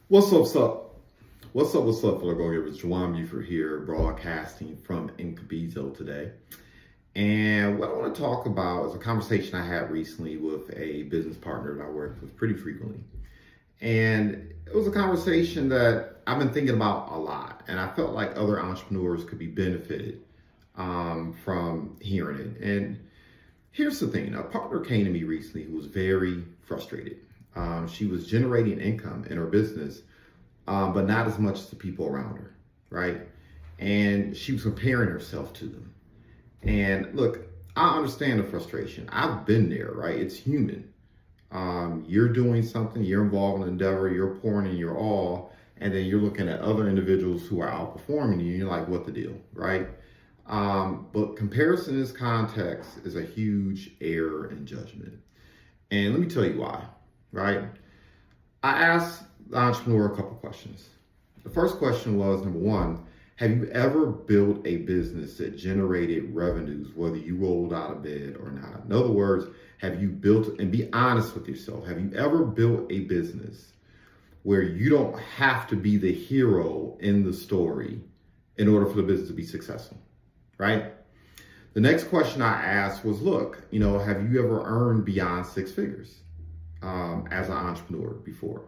What's up, fellow go-givers? Juwan Buford here, broadcasting from Incubizo today. And what I want to talk about is a conversation I had recently with a business partner that I work with pretty frequently. And it was a conversation that I've been thinking about a lot, and I felt like other entrepreneurs could be benefited from hearing it. And here's the thing, a partner came to me recently who was very frustrated. She was generating income in her business, but not as much as the people around her, right? And she was comparing herself to them. And look, I understand the frustration. I've been there, right? It's human. You're doing something, you're involved in an endeavor, you're pouring in your all, and then you're looking at other individuals who are outperforming you, and you're like, what the deal, right? But comparison in this context is a huge error in judgment. And let me tell you why, right? I asked the entrepreneur a couple questions. The first question was, number one, have you ever built a business that generated revenues, whether you rolled out of bed or not? In other words, have you built, and be honest with yourself, have you ever built a business where you don't have to be the hero in the story in order for the business to be successful, right? The next question I asked was, look, have you ever earned beyond six figures as an entrepreneur before,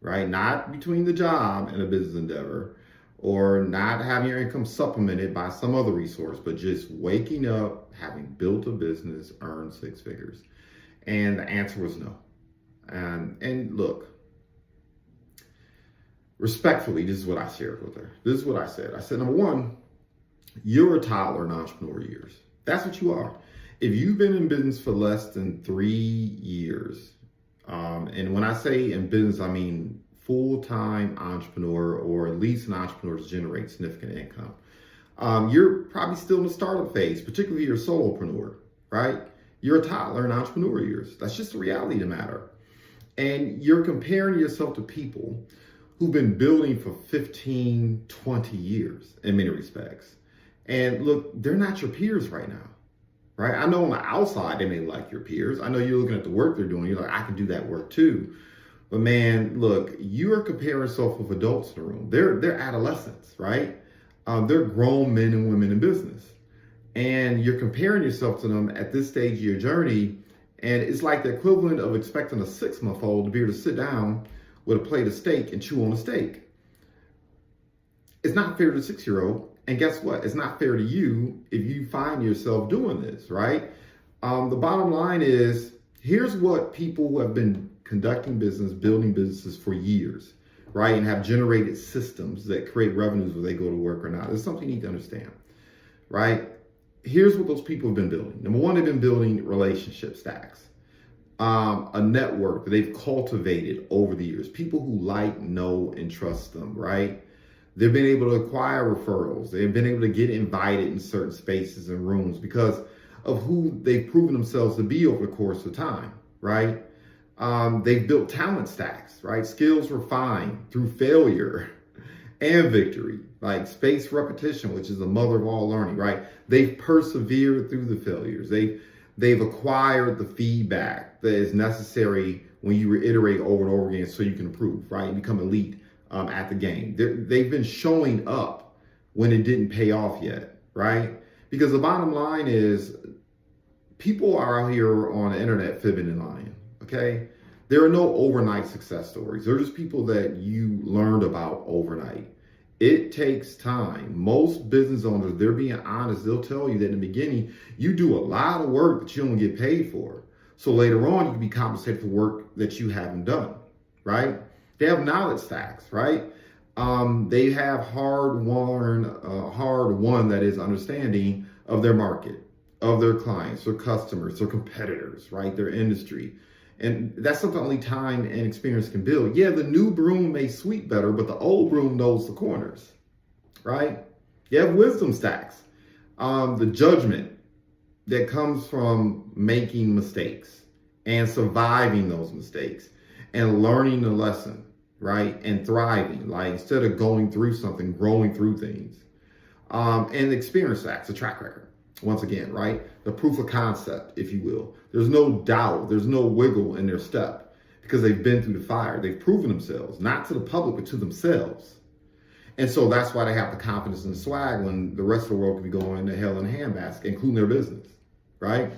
right? Not between the job and a business endeavor, or not having your income supplemented by some other resource, but just waking up, having built a business, earned six figures. And the answer was no. And look, respectfully, this is what I shared with her. This is what I said. I said, number one, you're a toddler in entrepreneur years. That's what you are. If you've been in business for less than 3 years, and when I say in business, I mean full-time entrepreneur, or at least an entrepreneur to generate significant income. You're probably still in the startup phase, particularly if you're a solopreneur, right? You're a toddler in entrepreneur years. That's just the reality of the matter. And you're comparing yourself to people who've been building for 15, 20 years in many respects. And look, they're not your peers right now, right? I know on the outside, they may like your peers. I know you're looking at the work they're doing. You're like, I can do that work too. But man, look, you are comparing yourself with adults in the room. They're adolescents, right? They're grown men and women in business. And you're comparing yourself to them at this stage of your journey. And it's like the equivalent of expecting a 6-month-old to be able to sit down with a plate of steak and chew on a steak. It's not fair to the 6-year-old. And guess what? It's not fair to you if you find yourself doing this, right? The bottom line is, here's what people who have been conducting business, building businesses for years, right? And have generated systems that create revenues whether they go to work or not. There's something you need to understand, right? Here's what those people have been building. Number one, they've been building relationship stacks, a network that they've cultivated over the years, people who like, know, and trust them, right? They've been able to acquire referrals. They've been able to get invited in certain spaces and rooms because of who they've proven themselves to be over the course of time, right? They've built talent stacks, right? Skills refined through failure and victory, like spaced repetition, which is the mother of all learning, right? They've persevered through the failures. They've acquired the feedback that is necessary when you reiterate over and over again so you can improve, right? And become elite at the game. They've been showing up when it didn't pay off yet, right? Because the bottom line is, people are out here on the internet fibbing and lying, okay? There are no overnight success stories. They're just people that you learned about overnight. It takes time. Most business owners, they're being honest. They'll tell you that in the beginning, you do a lot of work that you don't get paid for. So later on, you can be compensated for work that you haven't done, right? They have knowledge stacks, right? They have hard-won, that is, understanding of their market, of their clients, their customers, their competitors, right? Their industry. And that's something only time and experience can build. Yeah, the new broom may sweep better, but the old broom knows the corners, right? You have wisdom stacks, the judgment that comes from making mistakes and surviving those mistakes and learning the lesson, right? And thriving, like instead of going through something, growing through things. And the experience stacks, a track record. Once again, right? The proof of concept, if you will. There's no doubt, there's no wiggle in their step. because they've been through the fire. They've proven themselves, not to the public, but to themselves. And so that's why they have the confidence and the swag when the rest of the world could be going to hell in a handbasket, including their business, right?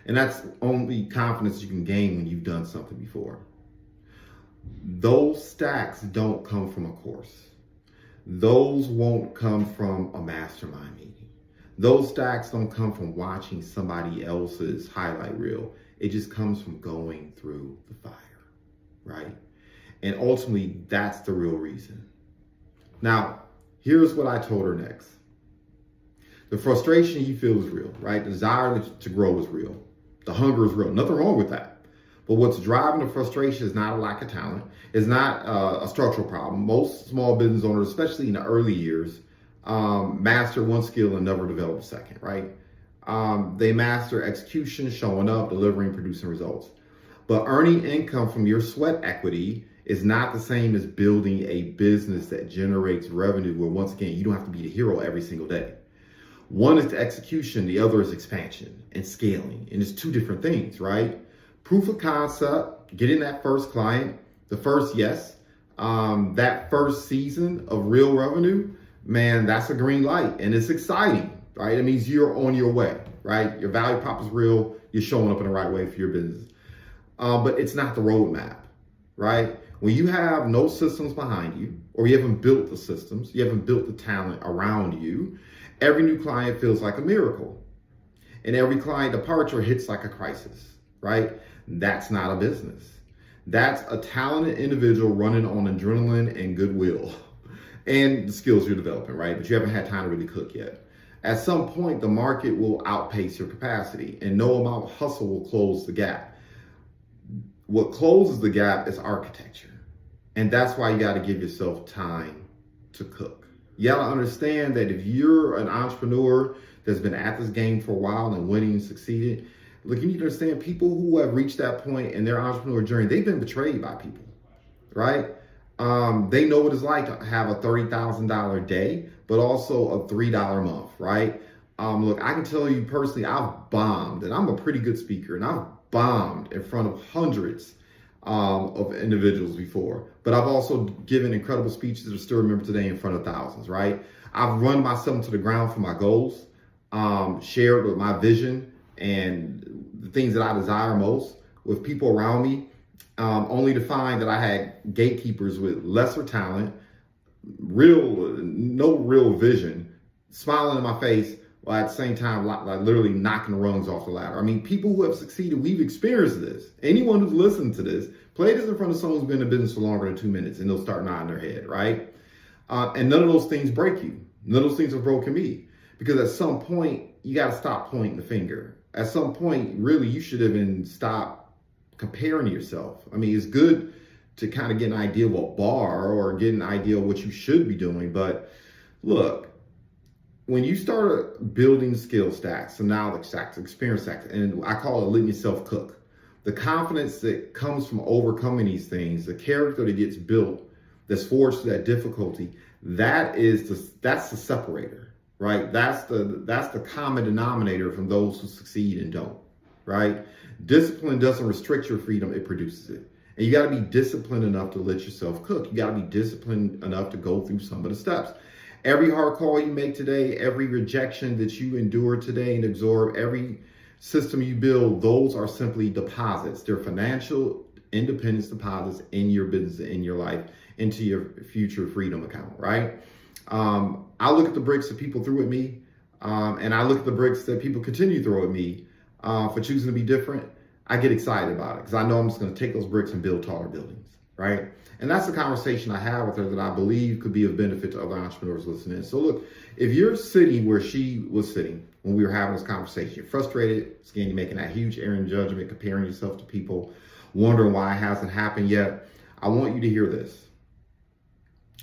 And that's only confidence you can gain when you've done something before. Those stacks don't come from a course. Those won't come from a mastermind meeting. Those stacks don't come from watching somebody else's highlight reel. It just comes from going through the fire, right? And ultimately, that's the real reason. Now, here's what I told her next. The frustration you feel is real, right? The desire to grow is real. The hunger is real. Nothing wrong with that. But what's driving the frustration is not a lack of talent. It's not a structural problem. Most small business owners, especially in the early years, master one skill and never develop a second, right? They master execution, showing up, delivering, producing results. But earning income from your sweat equity is not the same as building a business that generates revenue where, once again, you don't have to be the hero every single day. One is the execution, the other is expansion and scaling. And it's two different things, right? Proof of concept, getting that first client, the first yes, that first season of real revenue, man, that's a green light and it's exciting, right? It means you're on your way, right? Your value prop is real. You're showing up in the right way for your business. But it's not the roadmap, right? When you have no systems behind you, or you haven't built the systems, you haven't built the talent around you, every new client feels like a miracle. And every client departure hits like a crisis, right? That's not a business. That's a talented individual running on adrenaline and goodwill and the skills you're developing, right? But you haven't had time to really cook yet. At some point, the market will outpace your capacity and no amount of hustle will close the gap. What closes the gap is architecture. And that's why you got to give yourself time to cook. You got to understand that if you're an entrepreneur that's been at this game for a while and winning and succeeded, look, you need to understand people who have reached that point in their entrepreneur journey, they've been betrayed by people, right? They know what it's like to have a $30,000 day, but also a $3 month, right? Look, I can tell you personally, I've bombed, and I'm a pretty good speaker, and I've bombed in front of hundreds of individuals before, but I've also given incredible speeches that I still remember today in front of thousands, right? I've run myself to the ground for my goals, shared with my vision and the things that I desire most with people around me, only to find that I had gatekeepers with lesser talent, no real vision, smiling in my face, while at the same time, like literally knocking the rungs off the ladder. I mean, people who have succeeded, we've experienced this. Anyone who's listened to this, play this in front of someone who's been in business for longer than 2 minutes and they'll start nodding their head, right? And none of those things break you. None of those things have broken me. Because at some point, you got to stop pointing the finger. At some point, really, you should even stop comparing yourself. I mean, it's good to kind of get an idea of a bar or get an idea of what you should be doing. But look, when you start building skill stacks, so knowledge stacks, experience stacks, and I call it letting yourself cook, the confidence that comes from overcoming these things, the character that gets built, that's forged through that difficulty, that's the separator, right? That's the common denominator from those who succeed and don't, right? Discipline doesn't restrict your freedom, it produces it. And you got to be disciplined enough to let yourself cook. You got to be disciplined enough to go through some of the steps. Every hard call you make today, every rejection that you endure today and absorb, every system you build, those are simply deposits. They're financial independence deposits in your business, in your life, into your future freedom account, right? I look at the bricks that people threw at me, and I look at the bricks that people continue to throw at me for choosing to be different. I get excited about it because I know I'm just going to take those bricks and build taller buildings, right? And that's the conversation I have with her that I believe could be of benefit to other entrepreneurs listening. So look, if you're sitting where she was sitting when we were having this conversation, you're frustrated, again, you're making that huge error in judgment, comparing yourself to people, wondering why it hasn't happened yet, I want you to hear this.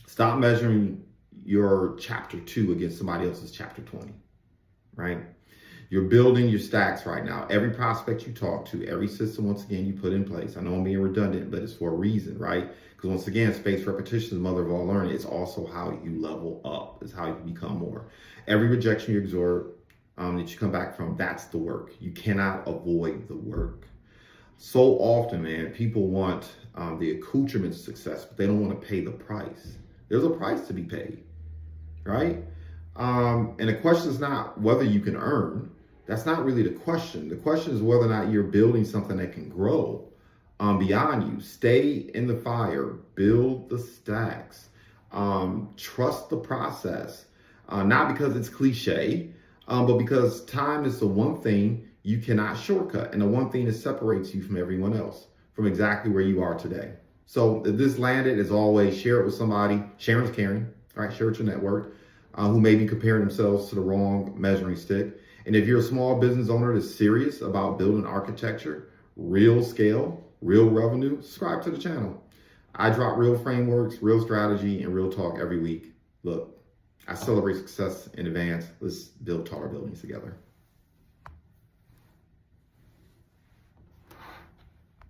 Stop measuring your chapter 2 against somebody else's chapter 20, right? You're building your stacks right now. Every prospect you talk to, every system, once again, you put in place. I know I'm being redundant, but it's for a reason, right? Because once again, spaced repetition is the mother of all learning. It's also how you level up. It's how you become more. Every rejection you absorb, that you come back from, that's the work. You cannot avoid the work. So often, man, people want the accoutrement of success, but they don't want to pay the price. There's a price to be paid, right? And the question is not whether you can earn. That's not really the question. The question is whether or not you're building something that can grow beyond you. Stay in the fire, build the stacks, trust the process. Not because it's cliche, but because time is the one thing you cannot shortcut, and the one thing that separates you from everyone else, from exactly where you are today. So if this landed, as always, share it with somebody. Sharing's caring, right? Share it with your network who may be comparing themselves to the wrong measuring stick. And if you're a small business owner that's serious about building architecture, real scale, real revenue, subscribe to the channel. I drop real frameworks, real strategy, and real talk every week. Look, I celebrate success in advance. Let's build taller buildings together.